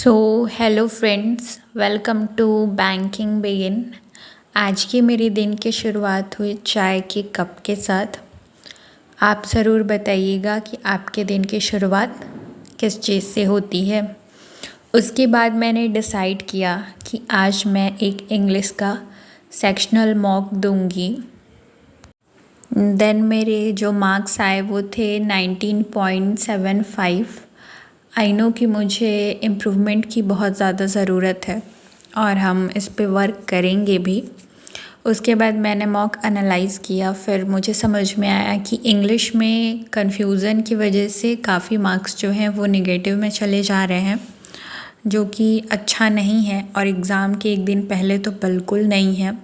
Hello friends, welcome to banking begin. आज की मेरी दिन की शुरुआत हुई चाय के कप के साथ। आप ज़रूर बताइएगा कि आपके दिन की शुरुआत किस चीज़ से होती है। उसके बाद मैंने डिसाइड किया कि आज मैं एक इंग्लिश का सेक्शनल मॉक दूंगी। देन मेरे जो मार्क्स आए वो थे 19.75। आई नो कि मुझे इम्प्रूवमेंट की बहुत ज़्यादा ज़रूरत है और हम इस पे वर्क करेंगे भी। उसके बाद मैंने मॉक एनालाइज़ किया, फिर मुझे समझ में आया कि इंग्लिश में कन्फ्यूज़न की वजह से काफ़ी मार्क्स जो हैं वो नेगेटिव में चले जा रहे हैं, जो कि अच्छा नहीं है और एग्ज़ाम के एक दिन पहले तो बिल्कुल नहीं है।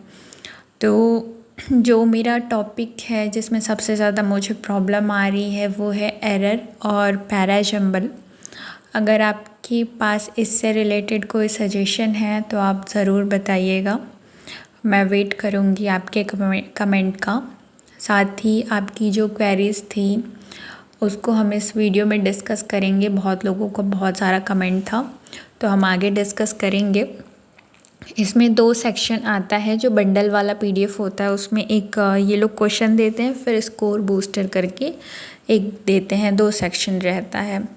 तो जो मेरा टॉपिक है जिसमें सबसे ज़्यादा मुझे प्रॉब्लम आ रही है वो है एरर और पैराजम्बल। अगर आपके पास इससे रिलेटेड कोई सजेशन है तो आप ज़रूर बताइएगा। मैं वेट करूँगी आपके कमेंट का। साथ ही आपकी जो क्वेरीज़ थी उसको हम इस वीडियो में डिस्कस करेंगे। बहुत लोगों को बहुत सारा कमेंट था तो हम आगे डिस्कस करेंगे। इसमें 2 सेक्शन आता है। जो बंडल वाला पीडीएफ होता है उसमें एक ये लोग क्वेश्चन देते हैं, फिर स्कोर बूस्टर करके एक देते हैं। 2 सेक्शन रहता है।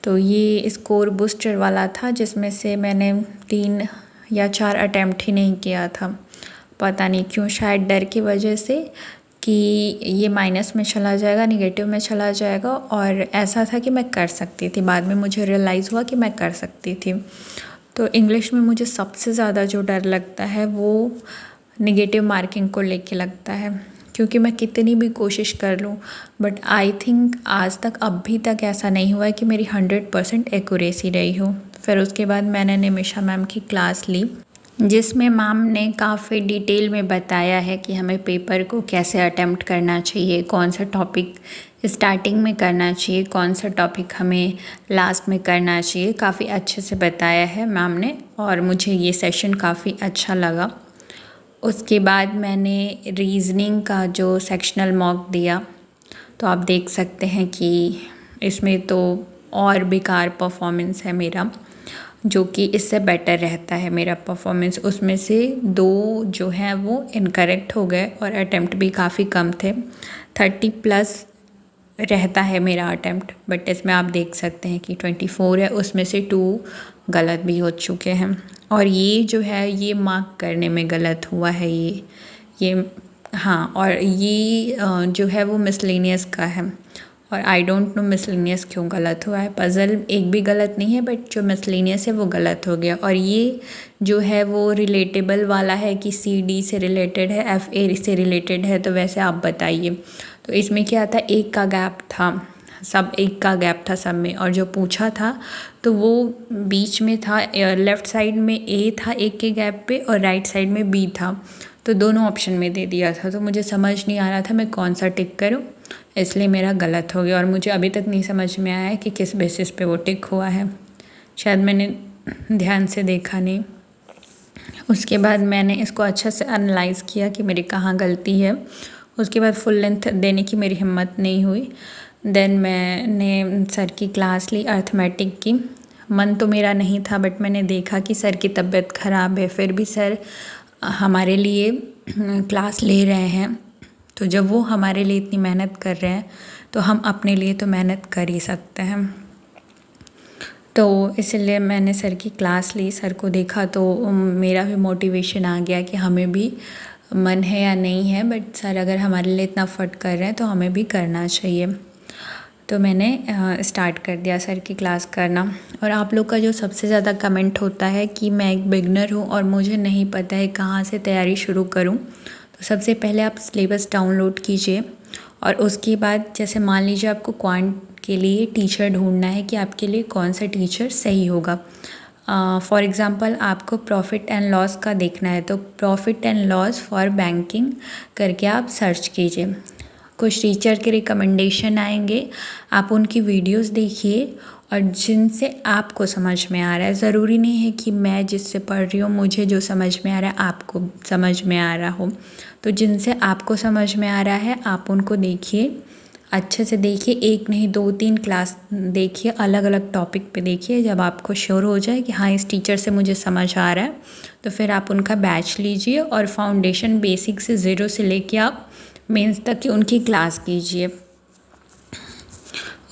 तो ये स्कोर बूस्टर वाला था जिसमें से मैंने 3 या 4 अटैम्प्ट ही नहीं किया था। पता नहीं क्यों, शायद डर की वजह से कि ये माइनस में चला जाएगा, नेगेटिव में चला जाएगा। और ऐसा था कि मैं कर सकती थी, बाद में मुझे रियलाइज़ हुआ कि मैं कर सकती थी। तो इंग्लिश में मुझे सबसे ज़्यादा जो डर लगता है वो नेगेटिव मार्किंग को लेके लगता है, क्योंकि मैं कितनी भी कोशिश कर लूँ बट आई थिंक आज तक अभी तक ऐसा नहीं हुआ है कि मेरी 100% एक्यूरेसी रही हो। फिर उसके बाद मैंने निमिषा मैम की क्लास ली जिसमें मैम ने काफ़ी डिटेल में बताया है कि हमें पेपर को कैसे अटेम्प्ट करना चाहिए, कौन सा टॉपिक स्टार्टिंग में करना चाहिए, कौन सा टॉपिक हमें लास्ट में करना चाहिए। काफ़ी अच्छे से बताया है मैम ने और मुझे ये सेशन काफ़ी अच्छा लगा। उसके बाद मैंने रीज़निंग का जो सेक्शनल मॉक दिया, तो आप देख सकते हैं कि इसमें तो और बेकार परफॉर्मेंस है मेरा, जो कि इससे बेटर रहता है मेरा परफॉर्मेंस। उसमें से 2 जो हैं वो इनकरेक्ट हो गए और अटैम्प्ट भी काफ़ी कम थे। 30+ रहता है मेरा अटैम्प्ट, बट इसमें आप देख सकते हैं कि 24 है, उसमें से 2 गलत भी हो चुके हैं। और ये जो है ये मार्क करने में गलत हुआ है ये हाँ। और ये जो है वो मिसलेनियस का है और आई डोंट नो मिसलेनियस क्यों गलत हुआ है। पज़ल एक भी गलत नहीं है बट जो मिसलेनियस है वो गलत हो गया। और ये जो है वो रिलेटेबल वाला है कि CD से रिलेटेड है, FA से रिलेटेड है। तो वैसे आप बताइए। तो इसमें क्या था, 1 का गैप था, सब 1 का गैप था सब में। और जो पूछा था तो वो बीच में था, लेफ़्ट साइड में A था 1 के गैप पे और राइट साइड में B था। तो दोनों ऑप्शन में दे दिया था। तो मुझे समझ नहीं आ रहा था मैं कौन सा टिक करूं, इसलिए मेरा गलत हो गया। और मुझे अभी तक नहीं समझ में आया है कि किस बेसिस पे वो टिक हुआ है। शायद मैंने ध्यान से देखा नहीं। उसके बाद मैंने इसको अच्छे से एनालाइज़ किया कि मेरी कहाँ गलती है। उसके बाद फुल लेंथ देने की मेरी हिम्मत नहीं हुई। देन मैंने सर की क्लास ली अर्थमेटिक की। मन तो मेरा नहीं था बट मैंने देखा कि सर की तबीयत ख़राब है, फिर भी सर हमारे लिए क्लास ले रहे हैं। तो जब वो हमारे लिए इतनी मेहनत कर रहे हैं तो हम अपने लिए तो मेहनत कर ही सकते हैं। तो इसलिए मैंने सर की क्लास ली, सर को देखा तो मेरा भी मोटिवेशन आ गया कि हमें भी मन है या नहीं है बट सर अगर हमारे लिए इतना एफर्ट कर रहे हैं तो हमें भी करना चाहिए। तो मैंने स्टार्ट कर दिया सर की क्लास करना। और आप लोग का जो सबसे ज़्यादा कमेंट होता है कि मैं एक बिगनर हूँ और मुझे नहीं पता है कहाँ से तैयारी शुरू करूँ। तो सबसे पहले आप सिलेबस डाउनलोड कीजिए और उसके बाद जैसे मान लीजिए आपको क्वांट के लिए टीचर ढूंढना है कि आपके लिए कौन सा टीचर सही होगा। फॉर एग्ज़ाम्पल आपको प्रॉफिट एंड लॉस का देखना है तो profit and loss for banking करके आप सर्च कीजिए। कुछ टीचर के रिकमेंडेशन आएंगे, आप उनकी वीडियोस देखिए और जिनसे आपको समझ में आ रहा है। ज़रूरी नहीं है कि मैं जिससे पढ़ रही हूँ मुझे जो समझ में आ रहा है आपको समझ में आ रहा हो। तो जिनसे आपको समझ में आ रहा है आप उनको देखिए, अच्छे से देखिए, एक नहीं 2-3 क्लास देखिए, अलग अलग टॉपिक पे देखिए। जब आपको श्योर हो जाए कि हाँ इस टीचर से मुझे समझ आ रहा है, तो फिर आप उनका बैच लीजिए और फाउंडेशन बेसिक से 0 से लेके आप मेंस तक की उनकी क्लास कीजिए।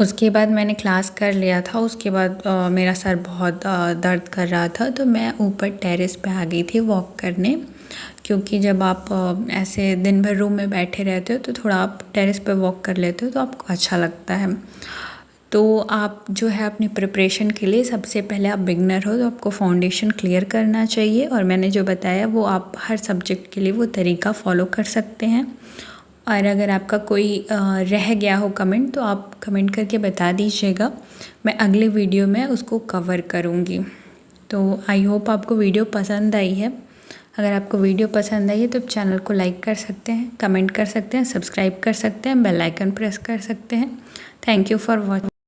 उसके बाद मैंने क्लास कर लिया था। उसके बाद मेरा सर बहुत दर्द कर रहा था, तो मैं ऊपर टेरेस पे आ गई थी वॉक करने, क्योंकि जब आप ऐसे दिन भर रूम में बैठे रहते हो तो थोड़ा आप टेरेस पे वॉक कर लेते हो तो आपको अच्छा लगता है। तो आप जो है अपनी प्रिपरेशन के लिए, सबसे पहले आप बिगनर हो तो आपको फाउंडेशन क्लियर करना चाहिए, और मैंने जो बताया वो आप हर सब्जेक्ट के लिए वो तरीका फॉलो कर सकते हैं। और अगर आपका कोई रह गया हो कमेंट, तो आप कमेंट करके बता दीजिएगा, मैं अगले वीडियो में उसको कवर करूँगी। तो आई होप आपको वीडियो पसंद आई है। अगर आपको वीडियो पसंद आई है तो चैनल को लाइक कर सकते हैं, कमेंट कर सकते हैं, सब्सक्राइब कर सकते हैं, बेल आइकन प्रेस कर सकते हैं। Thank you for watching.